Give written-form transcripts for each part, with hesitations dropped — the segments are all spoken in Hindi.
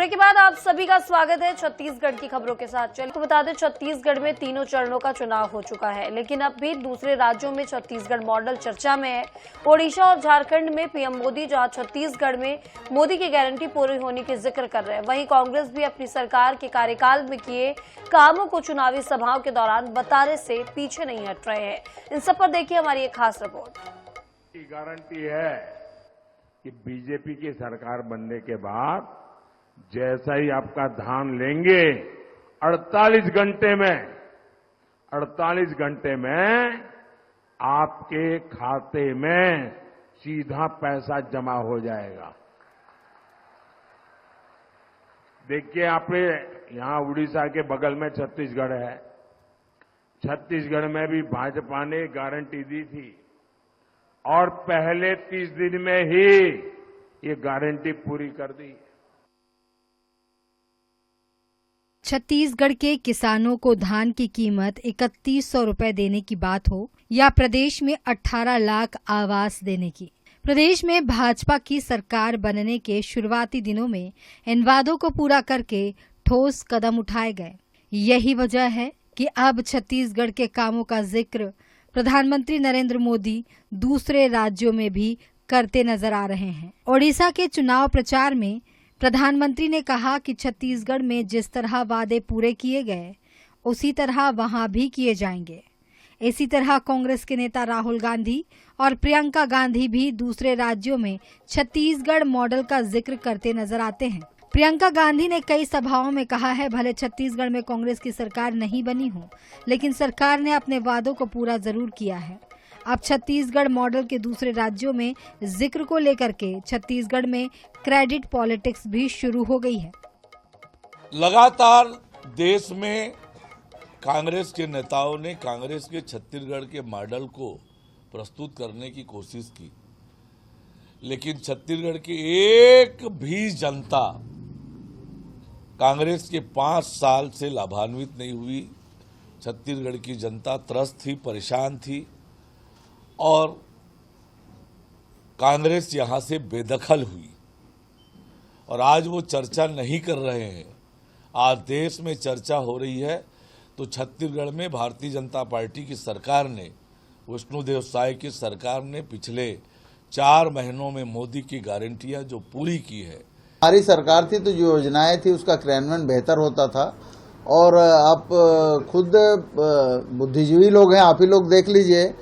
ब्रेक के बाद आप सभी का स्वागत है छत्तीसगढ़ की खबरों के साथ। चलिए तो बता दें, छत्तीसगढ़ में तीनों चरणों का चुनाव हो चुका है, लेकिन अब भी दूसरे राज्यों में छत्तीसगढ़ मॉडल चर्चा में है। ओडिशा और झारखंड में पीएम मोदी, जहां छत्तीसगढ़ में मोदी की गारंटी पूरी होने की जिक्र कर रहे हैं, वहीं कांग्रेस भी अपनी सरकार के कार्यकाल में किए कामों को चुनावी सभाओं के दौरान बताने से पीछे नहीं हट रहे हैं। इन सब पर देखिए हमारी एक खास रिपोर्ट। गारंटी है कि बीजेपी की सरकार बनने के बाद जैसा ही आपका धान लेंगे 48 घंटे में आपके खाते में सीधा पैसा जमा हो जाएगा। देखिए, आपने यहां उड़ीसा के बगल में छत्तीसगढ़ है। छत्तीसगढ़ में भी भाजपा ने गारंटी दी थी और पहले 30 दिन में ही ये गारंटी पूरी कर दी। छत्तीसगढ़ के किसानों को धान की कीमत 3100 रुपए देने की बात हो या प्रदेश में 18 लाख आवास देने की, प्रदेश में भाजपा की सरकार बनने के शुरुआती दिनों में इन वादों को पूरा करके ठोस कदम उठाए गए। यही वजह है कि अब छत्तीसगढ़ के कामों का जिक्र प्रधानमंत्री नरेंद्र मोदी दूसरे राज्यों में भी करते नजर आ रहे हैं। ओडिशा के चुनाव प्रचार में प्रधानमंत्री ने कहा कि छत्तीसगढ़ में जिस तरह वादे पूरे किए गए उसी तरह वहां भी किए जाएंगे। इसी तरह कांग्रेस के नेता राहुल गांधी और प्रियंका गांधी भी दूसरे राज्यों में छत्तीसगढ़ मॉडल का जिक्र करते नजर आते हैं। प्रियंका गांधी ने कई सभाओं में कहा है, भले छत्तीसगढ़ में कांग्रेस की सरकार नहीं बनी हो, लेकिन सरकार ने अपने वादों को पूरा जरूर किया है। अब छत्तीसगढ़ मॉडल के दूसरे राज्यों में जिक्र को लेकर के छत्तीसगढ़ में क्रेडिट पॉलिटिक्स भी शुरू हो गई है। लगातार देश में कांग्रेस के नेताओं ने कांग्रेस के छत्तीसगढ़ के मॉडल को प्रस्तुत करने की कोशिश की, लेकिन छत्तीसगढ़ की एक भी जनता कांग्रेस के 5 साल से लाभान्वित नहीं हुई। छत्तीसगढ़ की जनता त्रस्त थी, परेशान थी और कांग्रेस यहां से बेदखल हुई और आज वो चर्चा नहीं कर रहे हैं। आज देश में चर्चा हो रही है तो छत्तीसगढ़ में भारतीय जनता पार्टी की सरकार ने, विष्णुदेव साय की सरकार ने पिछले 4 महीनों में मोदी की गारंटियां जो पूरी की है। हमारी सरकार थी तो जो योजनाएं थी उसका क्रियान्वयन बेहतर होता था। और आप खुद बुद्धिजीवी लोग हैं, आप ही लोग देख लीजिए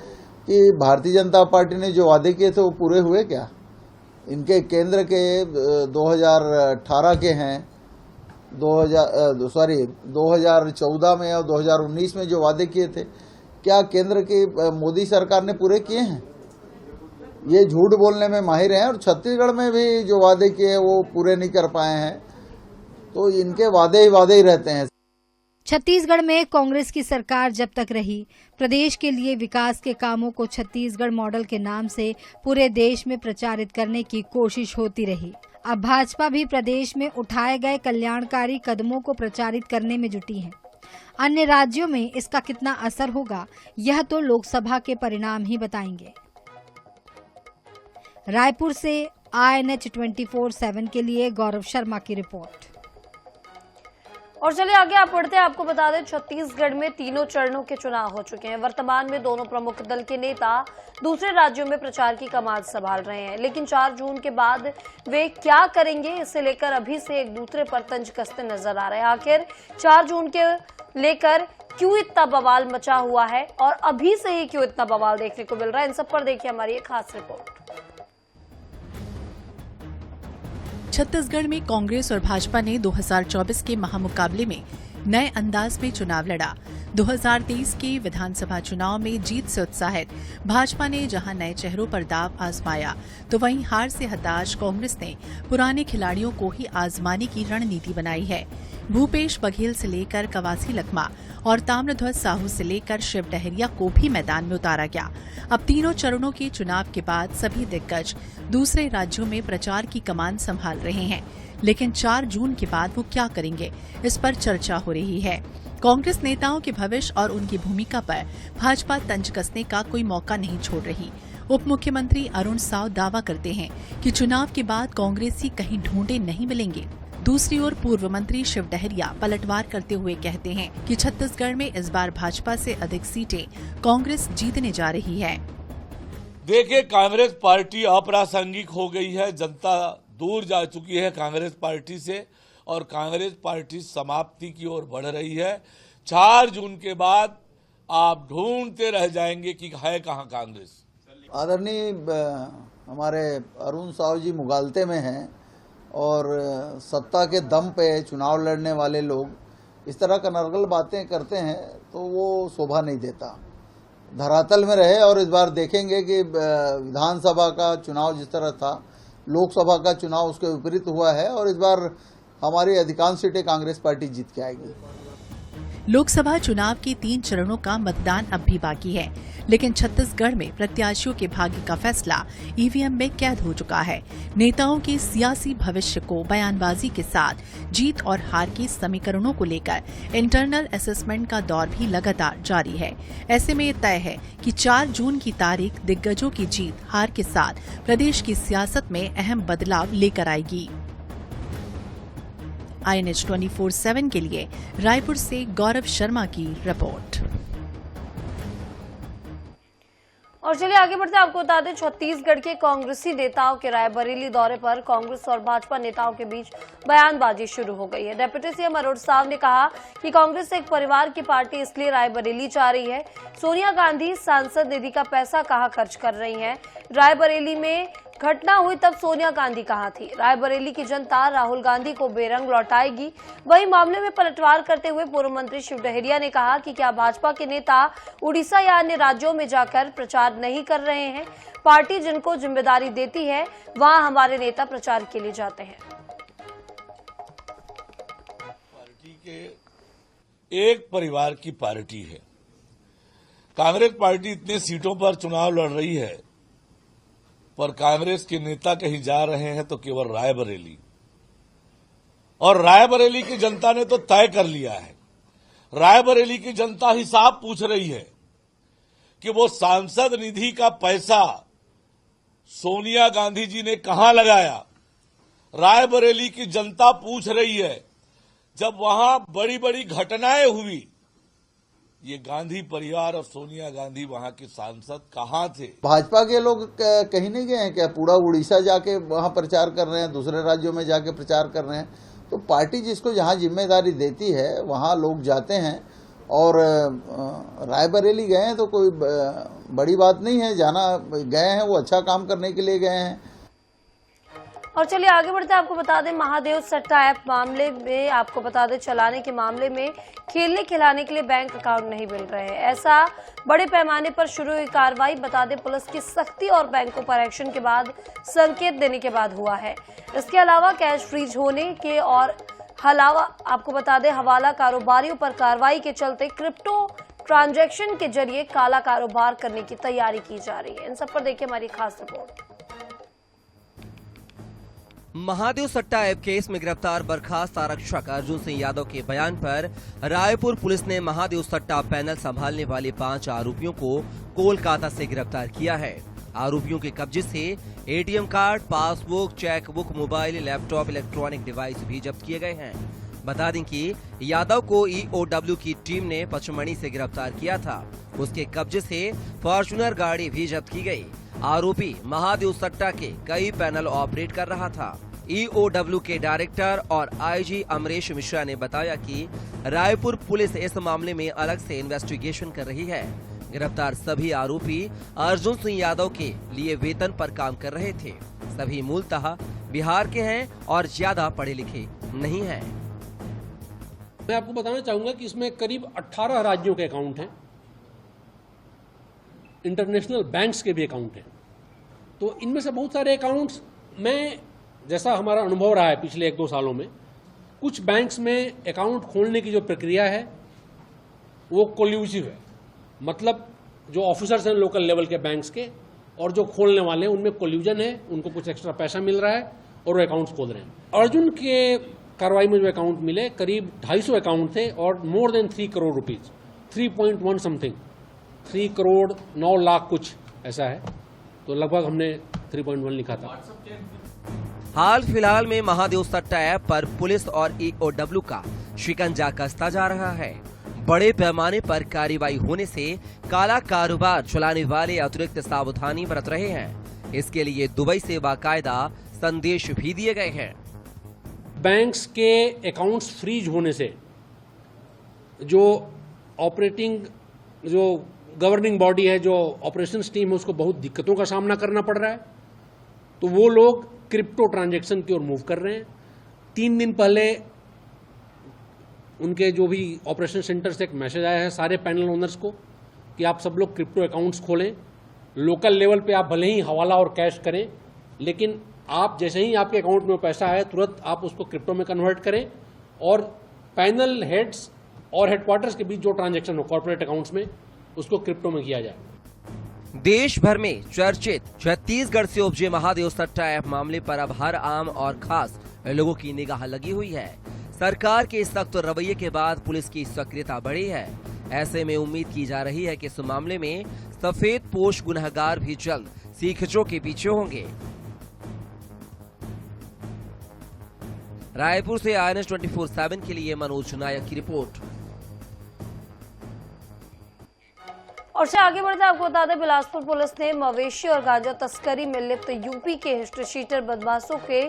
कि भारतीय जनता पार्टी ने जो वादे किए थे वो पूरे हुए क्या? इनके केंद्र के 2018 के हैं, 2014 में और 2019 में जो वादे किए थे, क्या केंद्र की मोदी सरकार ने पूरे किए हैं? ये झूठ बोलने में माहिर हैं और छत्तीसगढ़ में भी जो वादे किए हैं वो पूरे नहीं कर पाए हैं। तो इनके वादे ही रहते हैं। छत्तीसगढ़ में कांग्रेस की सरकार जब तक रही, प्रदेश के लिए विकास के कामों को छत्तीसगढ़ मॉडल के नाम से पूरे देश में प्रचारित करने की कोशिश होती रही। अब भाजपा भी प्रदेश में उठाए गए कल्याणकारी कदमों को प्रचारित करने में जुटी है। अन्य राज्यों में इसका कितना असर होगा, यह तो लोकसभा के परिणाम ही बताएंगे। रायपुर से INH 24/7 के लिए गौरव शर्मा की रिपोर्ट। और चलिए आगे आप पढ़ते हैं, आपको बता दें छत्तीसगढ़ में तीनों चरणों के चुनाव हो चुके हैं। वर्तमान में दोनों प्रमुख दल के नेता दूसरे राज्यों में प्रचार की कमान संभाल रहे हैं, लेकिन 4 जून के बाद वे क्या करेंगे, इसे लेकर अभी से एक दूसरे पर तंज कसते नजर आ रहे हैं। आखिर 4 जून के लेकर क्यों इतना बवाल मचा हुआ है और अभी से ही क्यों इतना बवाल देखने को मिल रहा है, इन सब पर देखिए हमारी एक खास रिपोर्ट। छत्तीसगढ़ में कांग्रेस और भाजपा ने 2024 के महामुकाबले में नए अंदाज में चुनाव लड़ा। 2023 के विधानसभा चुनाव में जीत से उत्साहित भाजपा ने जहां नए चेहरों पर दांव आजमाया, तो वहीं हार से हताश कांग्रेस ने पुराने खिलाड़ियों को ही आजमाने की रणनीति बनाई है। भूपेश बघेल से लेकर कवासी लखमा और ताम्रध्वज साहू से लेकर शिव डहरिया को भी मैदान में उतारा गया। अब तीनों चरणों के चुनाव के बाद सभी दिग्गज दूसरे राज्यों में प्रचार की कमान संभाल रहे हैं, लेकिन 4 जून के बाद वो क्या करेंगे, इस पर चर्चा हो रही है। कांग्रेस नेताओं के भविष्य और उनकी भूमिका पर भाजपा तंज कसने का कोई मौका नहीं छोड़ रही। उप मुख्यमंत्री अरुण साव दावा करते हैं कि चुनाव के बाद कांग्रेसी कहीं ढूंढे नहीं मिलेंगे। दूसरी ओर पूर्व मंत्री शिव डहरिया पलटवार करते हुए कहते हैं कि छत्तीसगढ़ में इस बार भाजपा से अधिक सीटें कांग्रेस जीतने जा रही है। देखिए, कांग्रेस पार्टी अप्रासंगिक हो गई है, जनता दूर जा चुकी है कांग्रेस पार्टी से और कांग्रेस पार्टी समाप्ति की ओर बढ़ रही है। 4 जून के बाद आप ढूंढते रह जाएंगे कि है कहां कांग्रेस। आदरणीय हमारे अरुण साहू जी मुगालते में हैं और सत्ता के दम पे चुनाव लड़ने वाले लोग इस तरह का नर्गल बातें करते हैं तो वो शोभा नहीं देता। धरातल में रहे और इस बार देखेंगे कि विधानसभा का चुनाव जिस तरह था, लोकसभा का चुनाव उसके विपरीत हुआ है और इस बार हमारी अधिकांश सीटें कांग्रेस पार्टी जीत के आएगी। लोकसभा चुनाव के 3 चरणों का मतदान अब भी बाकी है, लेकिन छत्तीसगढ़ में प्रत्याशियों के भाग्य का फैसला ईवीएम में कैद हो चुका है। नेताओं के सियासी भविष्य को बयानबाजी के साथ जीत और हार के समीकरणों को लेकर इंटरनल असेसमेंट का दौर भी लगातार जारी है। ऐसे में ये तय है कि 4 जून की तारीख दिग्गजों की जीत हार के साथ प्रदेश की सियासत में अहम बदलाव लेकर आएगी। INH 24/7 के लिए रायपुर से गौरव शर्मा की रिपोर्ट। और चलिए आगे बढ़ते आपको बता दें, छत्तीसगढ़ के कांग्रेसी नेताओं के रायबरेली दौरे पर कांग्रेस और भाजपा नेताओं के बीच बयानबाजी शुरू हो गई है। डिप्टी सीएम अरुण साव ने कहा कि कांग्रेस एक परिवार की पार्टी इसलिए रायबरेली जा रही है। सोनिया गांधी सांसद निधि का पैसा कहां खर्च कर रही हैं? रायबरेली में घटना हुई तब सोनिया गांधी कहां थी? रायबरेली की जनता राहुल गांधी को बेरंग लौटाएगी। वहीं मामले में पलटवार करते हुए पूर्व मंत्री शिव डहरिया ने कहा कि क्या भाजपा के नेता उड़ीसा या अन्य राज्यों में जाकर प्रचार नहीं कर रहे हैं? पार्टी जिनको जिम्मेदारी देती है वहां हमारे नेता प्रचार के लिए जाते हैं। पार्टी के एक परिवार की पार्टी है। कांग्रेस पार्टी इतने सीटों पर चुनाव लड़ रही है, पर कांग्रेस के नेता कहीं जा रहे हैं तो केवल रायबरेली। और रायबरेली की जनता ने तो तय कर लिया है। रायबरेली की जनता हिसाब पूछ रही है कि वो सांसद निधि का पैसा सोनिया गांधी जी ने कहां लगाया। रायबरेली की जनता पूछ रही है, जब वहां बड़ी बड़ी घटनाएं हुई, ये गांधी परिवार और सोनिया गांधी वहां के सांसद कहां थे? भाजपा के लोग कहीं नहीं गए हैं क्या? पूरा उड़ीसा जाके वहां प्रचार कर रहे हैं, दूसरे राज्यों में जाके प्रचार कर रहे हैं। तो पार्टी जिसको जहां जिम्मेदारी देती है वहां लोग जाते हैं और रायबरेली गए हैं तो कोई बड़ी बात नहीं है। जाना गए हैं, वो अच्छा काम करने के लिए गए हैं। और चलिए आगे बढ़ते आपको बता दें, महादेव सट्टा ऐप मामले में आपको बता दें, चलाने के मामले में खेलने खिलाने के लिए बैंक अकाउंट नहीं मिल रहे हैं। ऐसा बड़े पैमाने पर शुरू हुई कार्रवाई बता दें पुलिस की सख्ती और बैंकों पर एक्शन के बाद संकेत देने के बाद हुआ है। इसके अलावा कैश फ्रीज होने के और अलावा आपको बता दें हवाला कारोबारियों पर कार्रवाई के चलते क्रिप्टो ट्रांजैक्शन के जरिए काला कारोबार करने की तैयारी की जा रही है। इन सब पर देखिए हमारी खास रिपोर्ट। महादेव सट्टा ऐप केस में गिरफ्तार बर्खास्त आरक्षक अर्जुन सिंह यादव के बयान पर रायपुर पुलिस ने महादेव सट्टा पैनल संभालने वाले 5 आरोपियों को कोलकाता से गिरफ्तार किया है। आरोपियों के कब्जे से ATM card, passbook, chequebook, mobile, laptop, electronic device भी जब्त किए गए हैं। बता दें कि यादव को ईओडब्ल्यू की टीम ने पचमढ़ी से गिरफ्तार किया था। उसके कब्जे से फॉर्च्यूनर गाड़ी भी जब्त की गई। आरोपी महादेव सट्टा के कई पैनल ऑपरेट कर रहा था। ईओडब्ल्यू के डायरेक्टर और आईजी अमरेश मिश्रा ने बताया कि रायपुर पुलिस इस मामले में अलग से इन्वेस्टिगेशन कर रही है। गिरफ्तार सभी आरोपी अर्जुन सिंह यादव के लिए वेतन पर काम कर रहे थे। सभी मूलतः बिहार के हैं और ज्यादा पढ़े लिखे नहीं हैं। मैं आपको बताना चाहूंगा कि इसमें करीब 18 राज्यों के अकाउंट हैं, इंटरनेशनल बैंक्स के भी अकाउंट हैं। तो इनमें से बहुत सारे अकाउंट्स में, जैसा हमारा अनुभव रहा है पिछले 1-2 सालों में, कुछ बैंक्स में अकाउंट खोलने की जो प्रक्रिया है वो कोल्यूसिव है। मतलब जो ऑफिसर्स हैं लोकल लेवल के बैंक्स के और जो खोलने वाले हैं उनमें कोल्यूजन है, उनको कुछ एक्स्ट्रा पैसा मिल रहा है और वो अकाउंट्स खोल रहे हैं। अर्जुन के कार्रवाई में जो अकाउंट मिले करीब 250 अकाउंट थे और more than 3 crore rupees, 3.1 something, 3 crore 9 lakh कुछ ऐसा है। तो लगभग हमने 3.1 लिखा था। हाल फिलहाल में महादेव सट्टा ऐप पर पुलिस और EOW का शिकंजा कसता जा रहा है। बड़े पैमाने पर कार्रवाई होने से काला कारोबार चलाने वाले अतिरिक्त सावधानी बरत रहे हैं। इसके लिए दुबई से बाकायदा संदेश भी दिए गए हैं। बैंक्स के अकाउंट्स फ्रीज होने से जो ऑपरेटिंग, जो गवर्निंग बॉडी है, जो ऑपरेशंस टीम है, उसको बहुत दिक्कतों का सामना करना पड़ रहा है। तो वो लोग क्रिप्टो ट्रांजैक्शन की ओर मूव कर रहे हैं। 3 दिन पहले उनके जो भी ऑपरेशन सेंटर से एक मैसेज आया है सारे पैनल ओनर्स को कि आप सब लोग क्रिप्टो अकाउंट्स खोलें। लोकल लेवल पे आप भले ही हवाला और कैश करें, लेकिन आप जैसे ही आपके अकाउंट में पैसा आए तुरंत आप उसको क्रिप्टो में कन्वर्ट करें और पैनल हेड्स और हेडक्वार्टर्स के बीच जो ट्रांजैक्शन हो कॉर्पोरेट अकाउंट्स में, उसको क्रिप्टो में किया जाए। देश भर में चर्चित छत्तीसगढ़ से उपजे महादेव सट्टा ऐप मामले पर अब हर आम और खास लोगों की निगाह लगी हुई है। सरकार के सख्त रवैये के बाद पुलिस की सक्रियता बढ़ी है। ऐसे में उम्मीद की जा रही है कि इस मामले में सफेद पोश गुनहगार भी जल्द सीखचों के पीछे होंगे। रायपुर से INS 24/7 के लिए मनोज नायक की रिपोर्ट। और से आगे बढ़ते आपको बता दें, बिलासपुर पुलिस ने मवेशी और गांजा तस्करी में लिप्त यूपी के हिस्ट्री शीटर बदमाशों के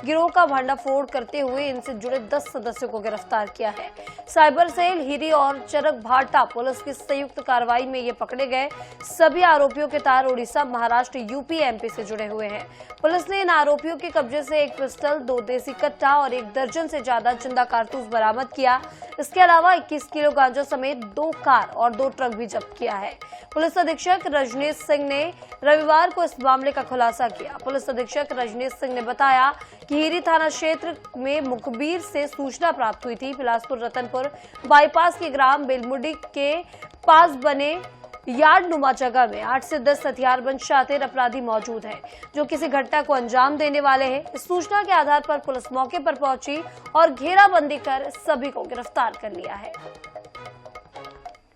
गिरोह का भंडाफोड़ करते हुए इनसे जुड़े 10 सदस्यों को गिरफ्तार किया है। साइबर सेल, हिरी और चरक भाटा पुलिस की संयुक्त कार्रवाई में ये पकड़े गए सभी आरोपियों के तार उड़ीसा, महाराष्ट्र, यूपी, MP से जुड़े हुए हैं। पुलिस ने इन आरोपियों के कब्जे से 1 पिस्टल, 2 देसी कट्टा और 1 दर्जन से ज्यादा जिंदा कारतूस बरामद किया। इसके अलावा 21 किलो गांजा समेत 2 कार और 2 ट्रक भी जब्त किया है। पुलिस अधीक्षक रजनीश सिंह ने रविवार को इस मामले का खुलासा किया। पुलिस अधीक्षक रजनीश सिंह ने बताया कि हिरी थाना क्षेत्र में मुखबिर से सूचना प्राप्त हुई थी। बिलासपुर रतनपुर बाईपास के ग्राम बेलमुडी के पास बने यार्ड नुमा जगह में 8 से 10 हथियारबंद शातिर अपराधी मौजूद हैं, जो किसी घटना को अंजाम देने वाले हैं। इस सूचना के आधार पर पुलिस मौके पर पहुंची और घेराबंदी कर सभी को गिरफ्तार कर लिया है।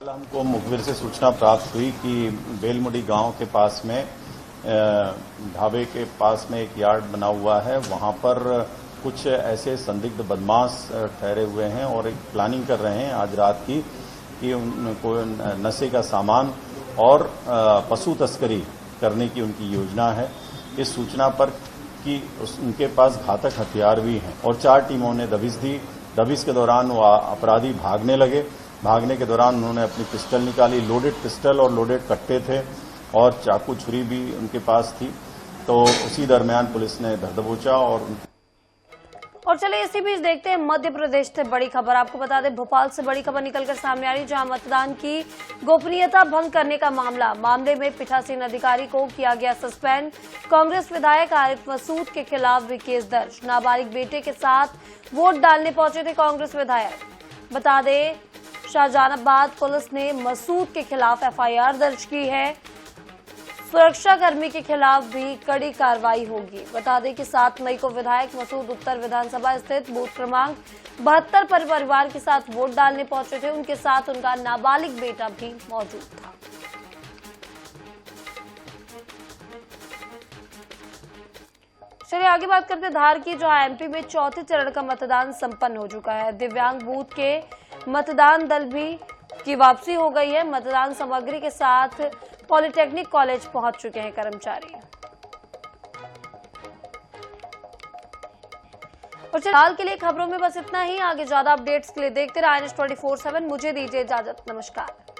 हमको मुखबिर से सूचना प्राप्त हुई कि बेलमुडी गांव के पास में ढाबे के पास में एक यार्ड बना हुआ है। वहां पर कुछ ऐसे संदिग्ध बदमाश ठहरे हुए हैं और एक प्लानिंग कर रहे हैं आज रात की कि उनको नशे का सामान और पशु तस्करी करने की उनकी योजना है। इस सूचना पर कि उनके पास घातक हथियार भी हैं और 4 टीमों ने दबिश दी। दबिश के दौरान वो अपराधी भागने लगे। भागने के दौरान उन्होंने अपनी पिस्टल निकाली। लोडेड पिस्टल और लोडेड कट्टे थे और चाकू छुरी भी उनके पास थी। तो उसी दरमियान पुलिस ने धर दबोचा और चलिए इसी बीच देखते हैं मध्य प्रदेश से बड़ी खबर। आपको बता दें, भोपाल से बड़ी खबर निकलकर सामने आ रही, जहां मतदान की गोपनीयता भंग करने का मामले में पीठासीन अधिकारी को किया गया सस्पेंड। कांग्रेस विधायक आरिफ मसूद के खिलाफ भी केस दर्ज। नाबालिग बेटे के साथ वोट डालने पहुंचे थे कांग्रेस विधायक। बता दें, शाहजहानाबाद पुलिस ने मसूद के खिलाफ FIR दर्ज की है। सुरक्षाकर्मी के खिलाफ भी कड़ी कार्रवाई होगी। बता दें कि 7 मई को विधायक मसूद उत्तर विधानसभा स्थित बूथ क्रमांक 72 पर परिवार के साथ वोट डालने पहुंचे थे। उनके साथ उनका नाबालिग बेटा भी मौजूद था। चलिए आगे बात करते हैं धार की, जहां MP में चौथे चरण का मतदान संपन्न हो चुका है। दिव्यांग बूथ के मतदान दल भी की वापसी हो गई है। मतदान सामग्री के साथ पॉलिटेक्निक कॉलेज पहुंच चुके हैं कर्मचारी। और फिलहाल के लिए खबरों में बस इतना ही। आगे ज्यादा अपडेट्स के लिए देखते रहिए INS 24/7। मुझे दीजिए इजाजत। नमस्कार।